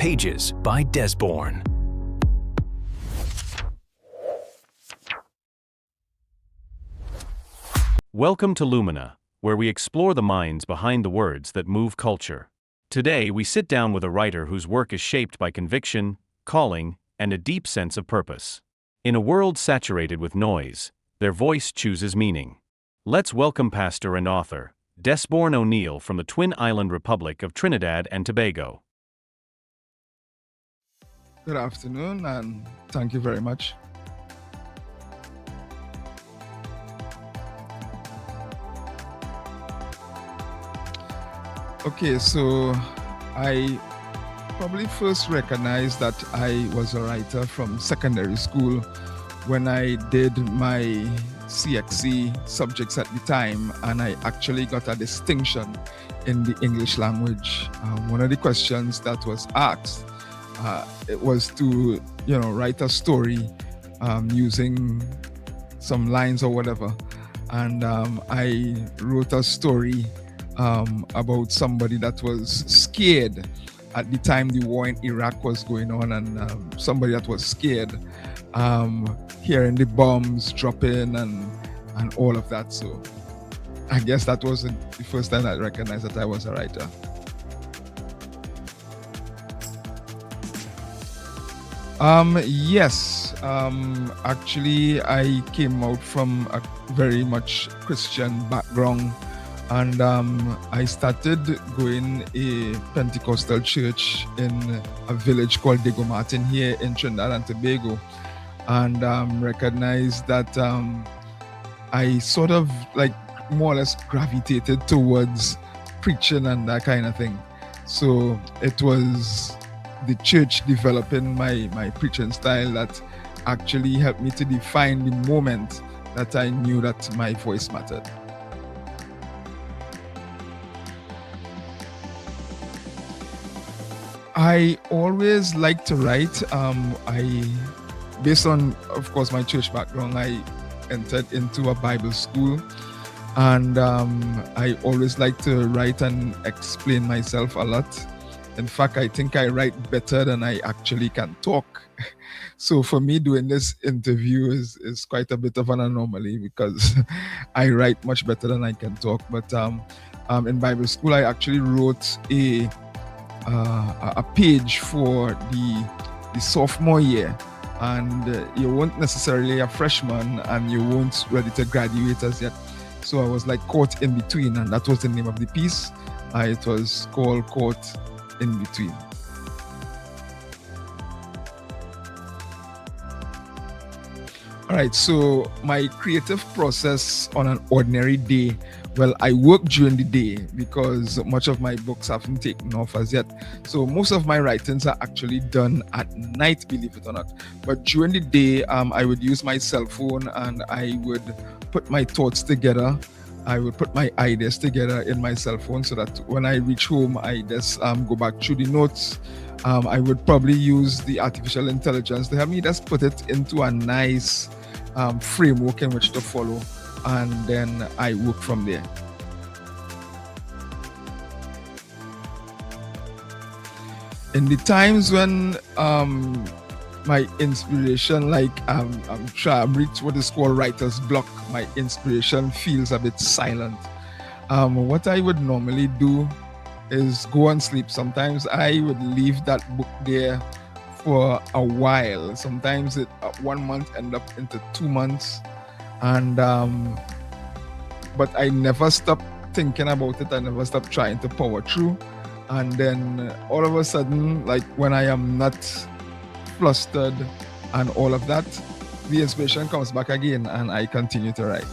Pages by Desborne. Welcome to LUMINA, where we explore the minds behind the words that move culture. Today, we sit down with a writer whose work is shaped by conviction, calling, and a deep sense of purpose. In a world saturated with noise, their voice chooses meaning. Let's welcome pastor and author, Desborne O'Neill from the Twin Island Republic of Trinidad and Tobago. Good afternoon, and thank you very much. Okay, so I probably first recognized that I was a writer from secondary school when I did my CXC subjects at the time, and I actually got a distinction in the English language. One of the questions that was asked, it was to, write a story using some lines or whatever. And I wrote a story about somebody that was scared at the time the war in Iraq was going on, and somebody that was scared hearing the bombs dropping and all of that. So I guess that was the first time I recognized that I was a writer. Yes, actually I came out from a very much Christian background, and I started going a Pentecostal church in a village called Desborne here in Trinidad and Tobago, and recognized that I sort of like more or less gravitated towards preaching and that kind of thing. So it was the church developing my preaching style that actually helped me to define the moment that I knew that my voice mattered. I always like to write. Based on, of course, my church background, I entered into a Bible school, and I always like to write and explain myself a lot. In fact, I think I write better than I actually can talk. So for me, doing this interview is quite a bit of an anomaly because I write much better than I can talk. But in Bible school, I actually wrote a page for the sophomore year. And you weren't necessarily a freshman and you weren't ready to graduate as yet. So I was like caught in between, and that was the name of the piece. It was called Caught in Between. All right, so my creative process on an ordinary day, well, I work during the day because much of my books haven't taken off as yet. So most of my writings are actually done at night, believe it or not. But during the day, I would use my cell phone and I would put my thoughts together. I would put my ideas together in my cell phone so that when I reach home, I just go back through the notes. I would probably use the artificial intelligence to help me just put it into a nice framework in which to follow, and then I work from there. In the times when my inspiration, like I'm reached what is called writer's block, my inspiration feels a bit silent. What I would normally do is go and sleep. Sometimes I would leave that book there for a while. Sometimes 1 month end up into 2 months, and but I never stop thinking about it. I never stop trying to power through, and then all of a sudden, like when I am not flustered and all of that, the inspiration comes back again and I continue to write.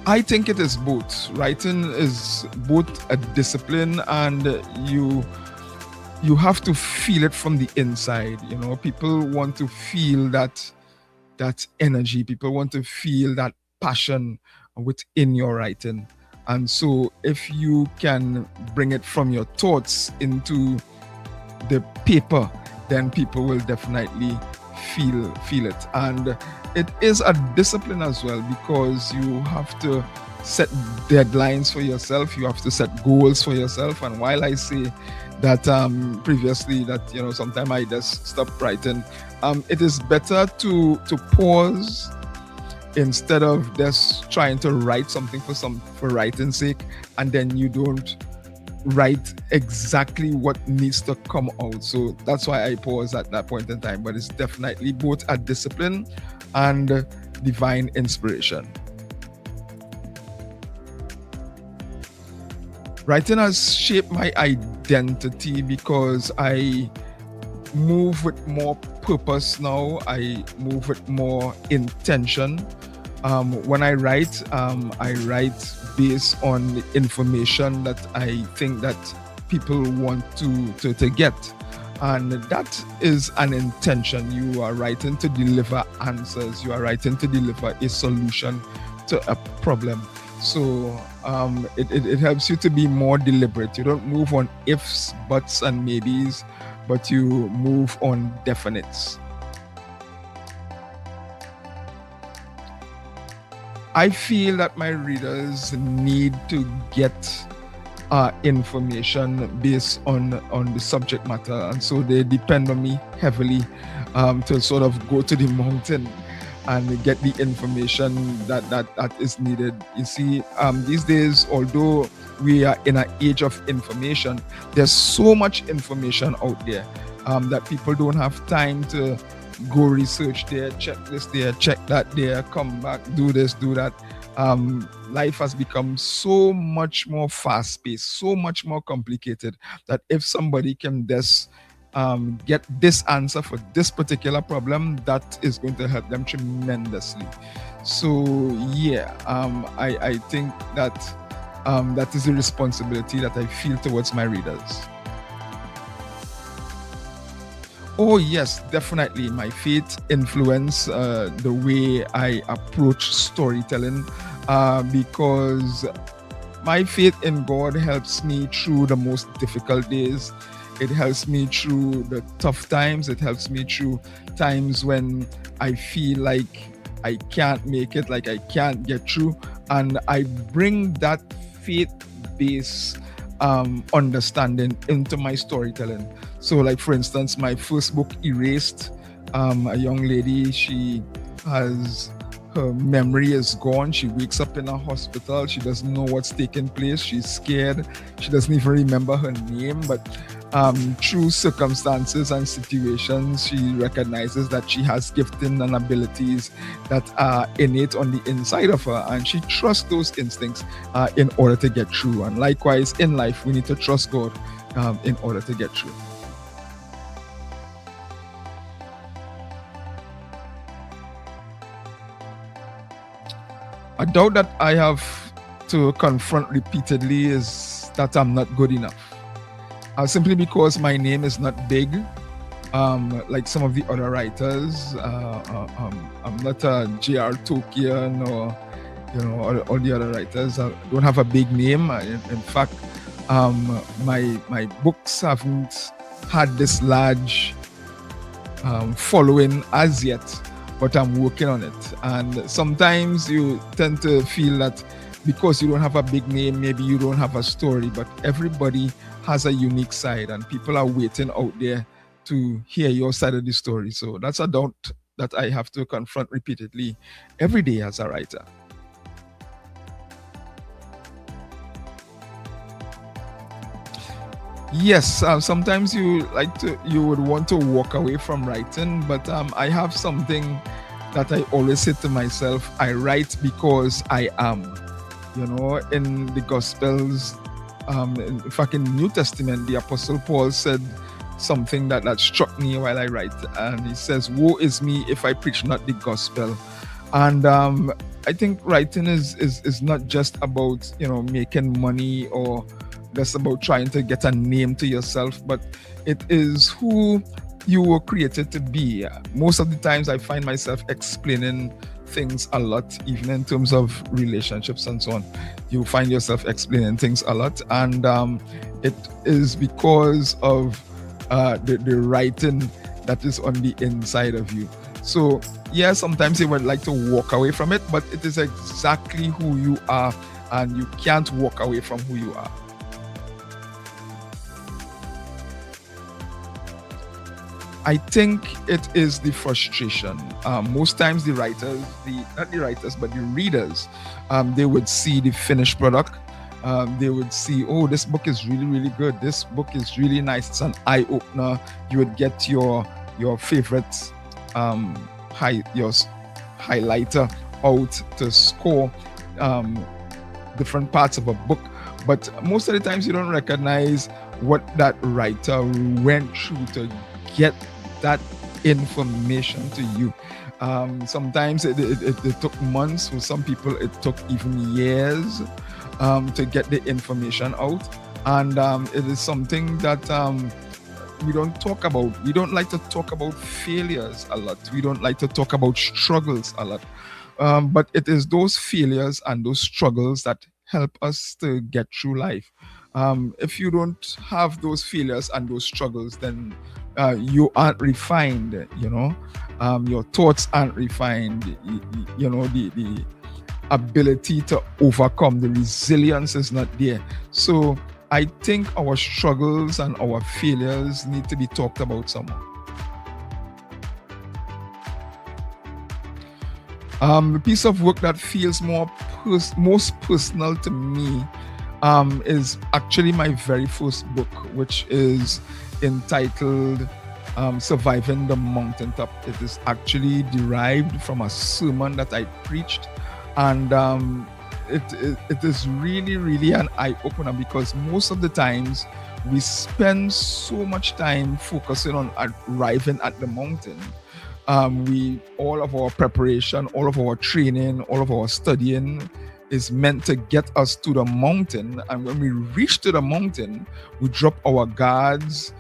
I think it is both. Writing is both a discipline, and you have to feel it from the inside. People want to feel that energy. People want to feel that passion within your writing. And so if you can bring it from your thoughts into the paper, then people will definitely feel it. And it is a discipline as well, because you have to set deadlines for yourself. You have to set goals for yourself. And while I say that previously that sometimes I just stop writing, it is better to pause instead of just trying to write something for writing's sake, and then you don't write exactly what needs to come out. So that's why I pause at that point in time. But it's definitely both a discipline and divine inspiration. Writing has shaped my identity because I move with more purpose now. I move with more intention. When I write based on the information that I think that people want to get. And that is an intention. You are writing to deliver answers. You are writing to deliver a solution to a problem. So it helps you to be more deliberate. You don't move on ifs, buts, and maybes, but you move on definites. I feel that my readers need to get information based on the subject matter, and so they depend on me heavily to sort of go to the mountain and get the information that is needed. You see, these days, although we are in an age of information, there's so much information out there that people don't have time to go research there, check this there, check that there, come back, do this, do that. Life has become so much more fast-paced, so much more complicated, that if somebody can just get this answer for this particular problem, that is going to help them tremendously. So yeah, I think that that is a responsibility that I feel towards my readers. Oh yes, definitely. My faith influence the way I approach storytelling, because my faith in God helps me through the most difficult days. It helps me through the tough times. It helps me through times when I feel like I can't make it, like I can't get through. And I bring that faith-based understanding into my storytelling. So like, for instance, my first book, Erased, a young lady, her memory is gone. She wakes up in a hospital. She doesn't know what's taking place. She's scared. She doesn't even remember her name. But through circumstances and situations, she recognizes that she has gifting and abilities that are innate on the inside of her. And she trusts those instincts in order to get through. And likewise, in life, we need to trust God in order to get through. A doubt that I have to confront repeatedly is that I'm not good enough. Simply because my name is not big, like some of the other writers. I'm not a J.R. Tolkien or all the other writers. I don't have a big name. In fact, my books haven't had this large following as yet. But I'm working on it. And sometimes you tend to feel that because you don't have a big name, maybe you don't have a story, but everybody has a unique side and people are waiting out there to hear your side of the story. So that's a doubt that I have to confront repeatedly every day as a writer. Yes, sometimes you would want to walk away from writing, but I have something that I always say to myself: I write because I am. In the Gospels, in fact, in the New Testament, the Apostle Paul said something that struck me while I write, and he says, "Woe is me if I preach not the gospel." And I think writing is not just about making money or that's about trying to get a name to yourself, but it is who you were created to be. Most of the times I find myself explaining things a lot, even in terms of relationships and so on. You find yourself explaining things a lot, and it is because of the writing that is on the inside of you. So yeah, sometimes you would like to walk away from it, but it is exactly who you are, and you can't walk away from who you are. I think it is the frustration. Most times the writers, not the writers, but the readers, they would see the finished product. They would see, oh, this book is really, really good. This book is really nice. It's an eye opener. You would get your favorite your highlighter out to score different parts of a book. But most of the times you don't recognize what that writer went through to get that information to you. Sometimes it took months. For some people, it took even years to get the information out. And it is something that we don't talk about. We don't like to talk about failures a lot. We don't like to talk about struggles a lot. But it is those failures and those struggles that help us to get through life. If you don't have those failures and those struggles, then you aren't refined, your thoughts aren't refined, the ability to overcome, the resilience is not there. So I think our struggles and our failures need to be talked about somehow. The piece of work that feels most personal to me is actually my very first book, which is entitled Surviving the Mountaintop. It is actually derived from a sermon that I preached, and it is really, really an eye-opener, because most of the times we spend so much time focusing on arriving at the mountain. All of our preparation, all of our training, all of our studying is meant to get us to the mountain. And when we reach to the mountain, we drop our guards,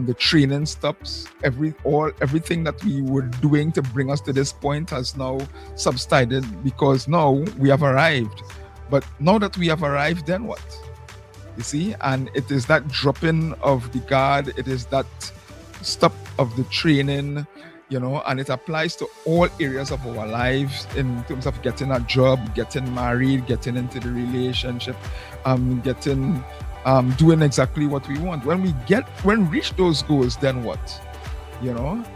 the training stops, everything that we were doing to bring us to this point has now subsided, because now we have arrived. But now that we have arrived, then what? You see? And it is that dropping of the guard, it is that stop of the training, and it applies to all areas of our lives in terms of getting a job, getting married, getting into the relationship, doing exactly what we want. When we reach those goals, then what?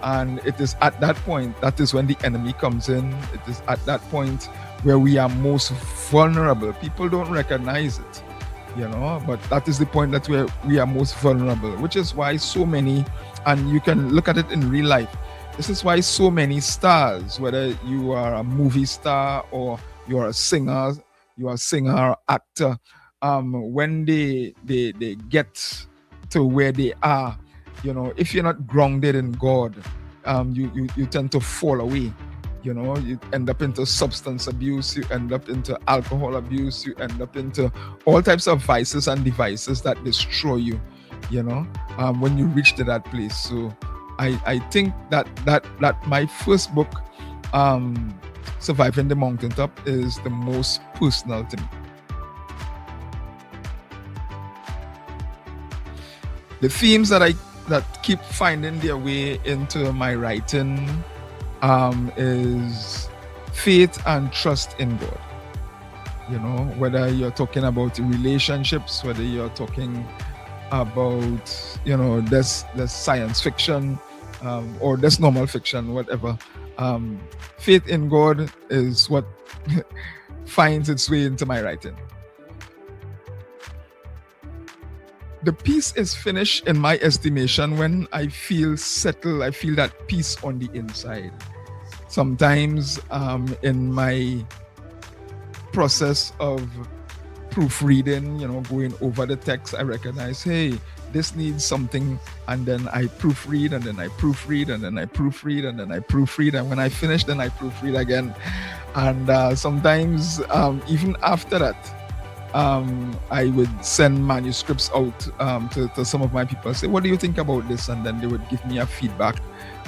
And it is at that point, that is when the enemy comes in. It is at that point where we are most vulnerable. People don't recognize it, but that is the point that we are most vulnerable, which is why so many, and you can look at it in real life, this is why so many stars, whether you are a movie star or you're a singer, or actor, when they get to where they are, if you're not grounded in God, you tend to fall away. You end up into substance abuse, you end up into alcohol abuse, you end up into all types of vices and devices that destroy you, when you reach to that place. So I think that my first book, Surviving the Mountaintop, is the most personal to me. The themes that keep finding their way into my writing is faith and trust in God. Whether you're talking about relationships, whether you're talking about, this science fiction, or this normal fiction, whatever. Faith in God is what finds its way into my writing. The piece is finished, in my estimation, when I feel settled. I feel that peace on the inside. Sometimes in my process of proofreading, going over the text, I recognize, hey, this needs something, and then I proofread, and then I proofread, and then I proofread, and then I proofread, and when I finish, then I proofread again. And sometimes, even after that, I would send manuscripts out to some of my people, say, what do you think about this? And then they would give me a feedback,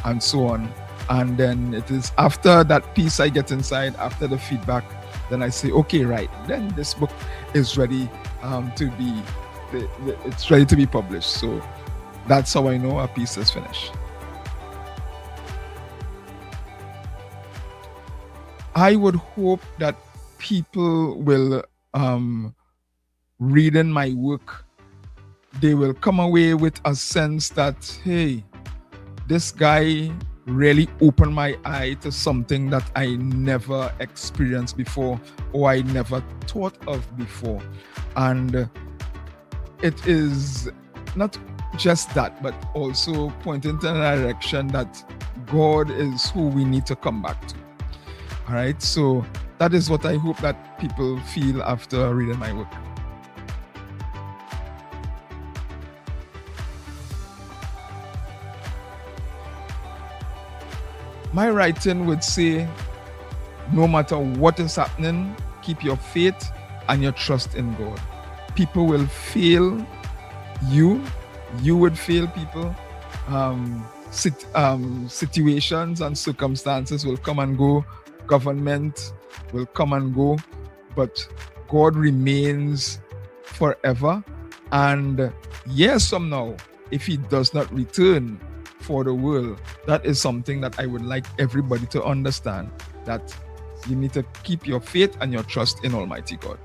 and so on. And then it is after that piece I get inside, after the feedback, then I say, okay, right, then this book is ready it's ready to be published. So that's how I know a piece is finished. I would hope that people will, reading my work, they will come away with a sense that, hey, this guy really opened my eye to something that I never experienced before, or I never thought of before. And it is not just that, but also pointing to the direction that God is who we need to come back to. All right, so that is what I hope that people feel after reading my work. My writing would say, no matter what is happening, keep your faith and your trust in God. People will fail you. You would fail people. Situations and circumstances will come and go. Government will come and go. But God remains forever. And years from now, if He does not return for the world, that is something that I would like everybody to understand, that you need to keep your faith and your trust in Almighty God.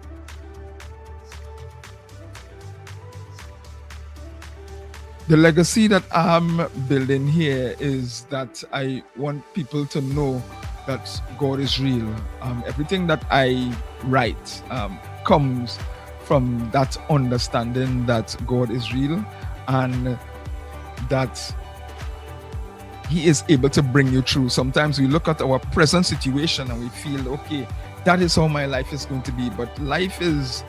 The legacy that I'm building here is that I want people to know that God is real. Everything that I write comes from that understanding that God is real and that He is able to bring you through. Sometimes we look at our present situation and we feel, okay, that is how my life is going to be. But life is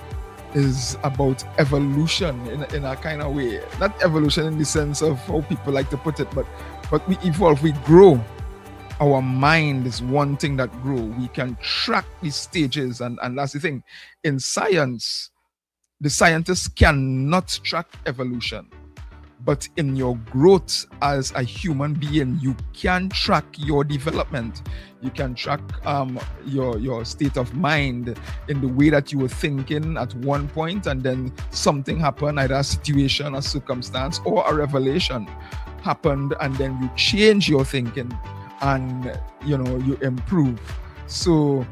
about evolution in a kind of way. Not evolution in the sense of how people like to put it, but we evolve, we grow. Our mind is one thing that grow. We can track these stages, and that's the thing. In science, the scientists cannot track evolution. But in your growth as a human being, you can track your development. You can track your state of mind in the way that you were thinking at one point, and then something happened, either a situation, a circumstance, or a revelation happened, and then you change your thinking and you improve. So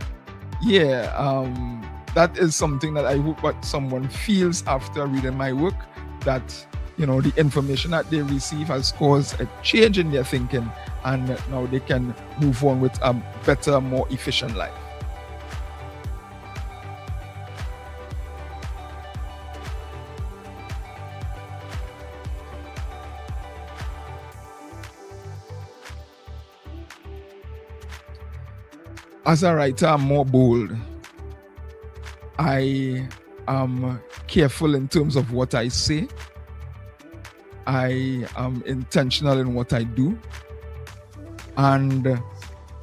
that is something that I hope that someone feels after reading my work, that the information that they receive has caused a change in their thinking, and now they can move on with a better, more efficient life. As a writer, I'm more bold. I am careful in terms of what I say. I am intentional in what I do, and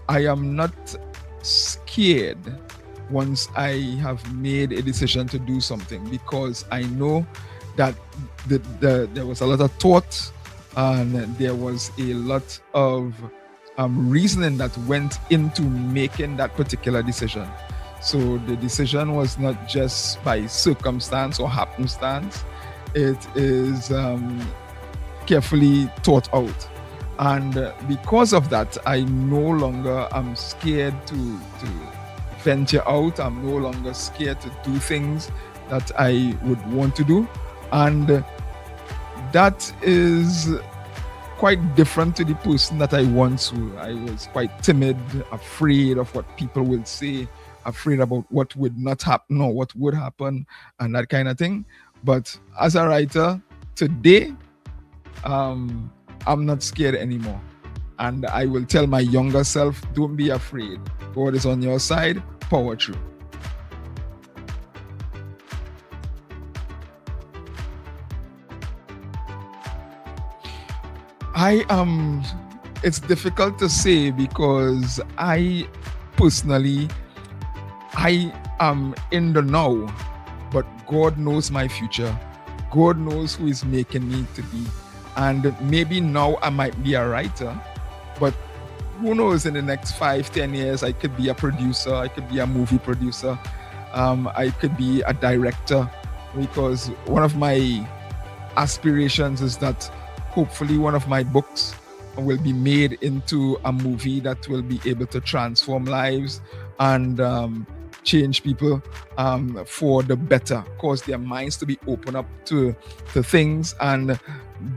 I am not scared once I have made a decision to do something, because I know that there was a lot of thought and there was a lot of reasoning that went into making that particular decision. So the decision was not just by circumstance or happenstance. It is carefully thought out, and because of that, I no longer am scared to venture out. I'm no longer scared to do things that I would want to do, and that is quite different to the person that I once was. I was quite timid, afraid of what people will say, afraid about what would not happen or what would happen, and that kind of thing. But as a writer today, I'm not scared anymore. And I will tell my younger self, don't be afraid. God is on your side, power through. It's difficult to say, because I personally, I am in the now, but God knows my future. God knows who is making me to be. And maybe now I might be a writer, but who knows, in the next 5-10 years, I could be a producer, I could be a movie producer, I could be a director, because one of my aspirations is that hopefully one of my books will be made into a movie that will be able to transform lives, and change people for the better, cause their minds to be open up to things. And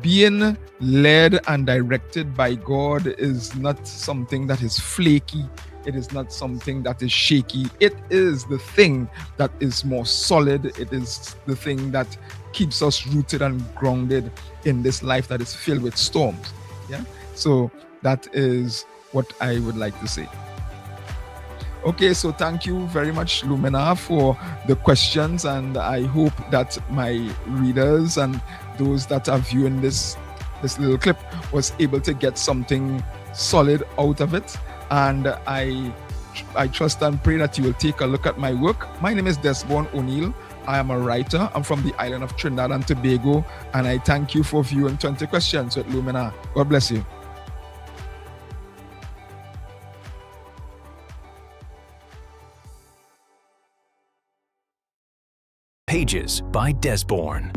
being led and directed by God is not something that is flaky. It is not something that is shaky. It is the thing that is more solid. It is the thing that keeps us rooted and grounded in this life that is filled with storms. Yeah. So that is what I would like to say. Okay, so thank you very much, Lumina, for the questions, and I hope that my readers and those that are viewing this little clip was able to get something solid out of it. And I trust and pray that you will take a look at my work. My name is Desborne O'Neill. I am a writer. I'm from the island of Trinidad and Tobago, and I thank you for viewing 20 Questions with Lumina. God bless you. Pages by Desborne.